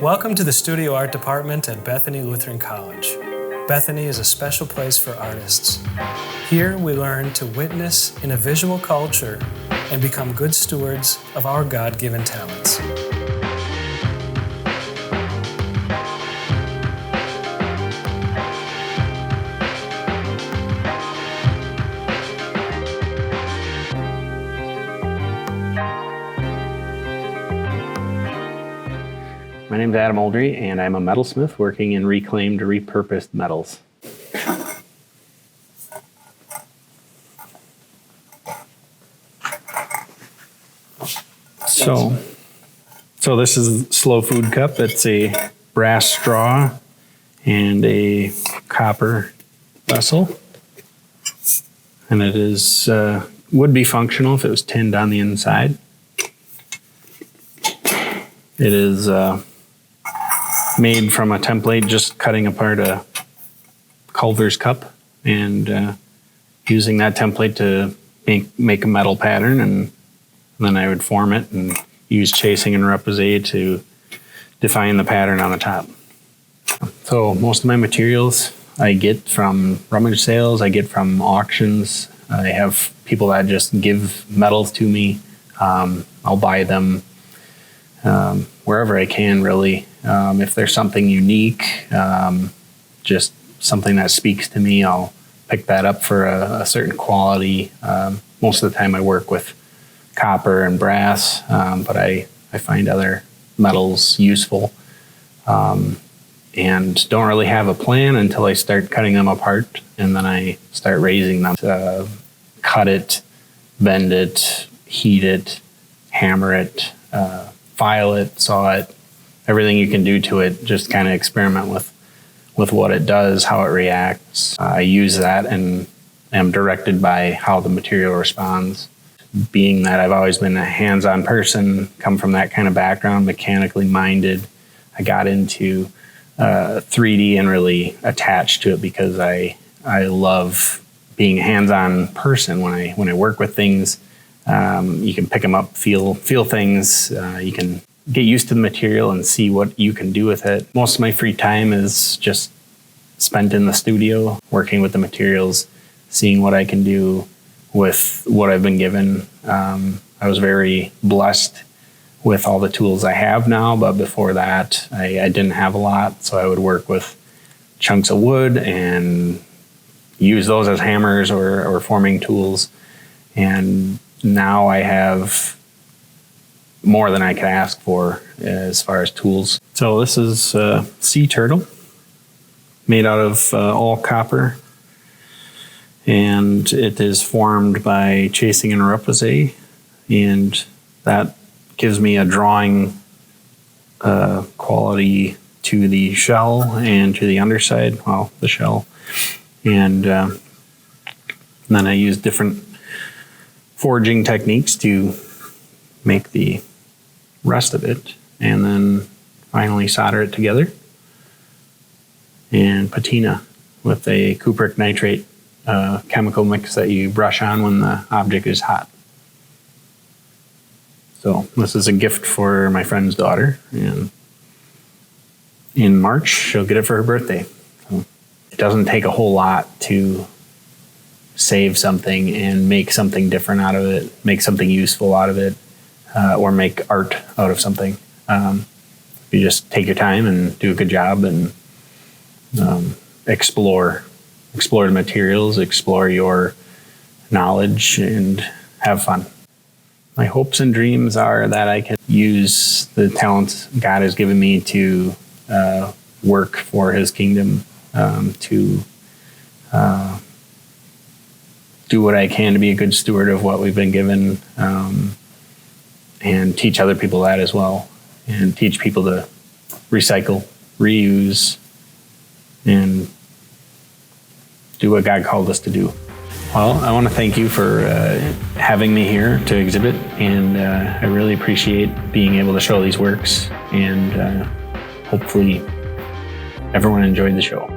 Welcome to the Studio Art Department at Bethany Lutheran College. Bethany is a special place for artists. Here we learn to witness in a visual culture and become good stewards of our God-given talents. My name is Adam Oldre, and I'm a metalsmith working in reclaimed, repurposed metals. So this is Slow Food Cup. It's a brass straw and a copper vessel. And it is would be functional if it was tinned on the inside. It is made from a template, just cutting apart a Culver's cup and using that template to make a metal pattern, and then I would form it and use chasing and repoussé to define the pattern on the top. So most of my materials I get from rummage sales, I get from auctions. I have people that just give metals to me. I'll buy them wherever I can, really. If there's something unique, just something that speaks to me, I'll pick that up for a certain quality. Most of the time I work with copper and brass, but I find other metals useful, and don't really have a plan until I start cutting them apart, and then I start raising them. Cut it, bend it, heat it, hammer it, file it, saw it, everything you can do to it, just kind of experiment with what it does, how it reacts. I use that and am directed by how the material responds. Being that I've always been a hands-on person, come from that kind of background, mechanically minded, I got into 3D and really attached to it because I love being a hands-on person. When I work with things, you can pick them up, feel things. You can get used to the material and see what you can do with it. Most of my free time is just spent in the studio, working with the materials, seeing what I can do with what I've been given. I was very blessed with all the tools I have now, but before that, I didn't have a lot, so I would work with chunks of wood and use those as hammers or forming tools. And now I have more than I could ask for as far as tools. So this is a sea turtle made out of all copper, and it is formed by chasing and repoussé, and that gives me a drawing quality to the shell and to the underside, well, the shell. And then I use different forging techniques to make the rest of it, and then finally solder it together and patina with a cupric nitrate chemical mix that you brush on when the object is hot. So this is a gift for my friend's daughter, and in March she'll get it for her birthday. So it doesn't take a whole lot to save something and make something different out of it, make something useful out of it, or make art out of something. You just take your time and do a good job and explore the materials, explore your knowledge, and have fun. My hopes and dreams are that I can use the talents God has given me to work for His kingdom, to do what I can to be a good steward of what we've been given, and teach other people that as well, and teach people to recycle, reuse, and do what God called us to do. Well, I want to thank you for having me here to exhibit, and I really appreciate being able to show these works, and hopefully everyone enjoyed the show.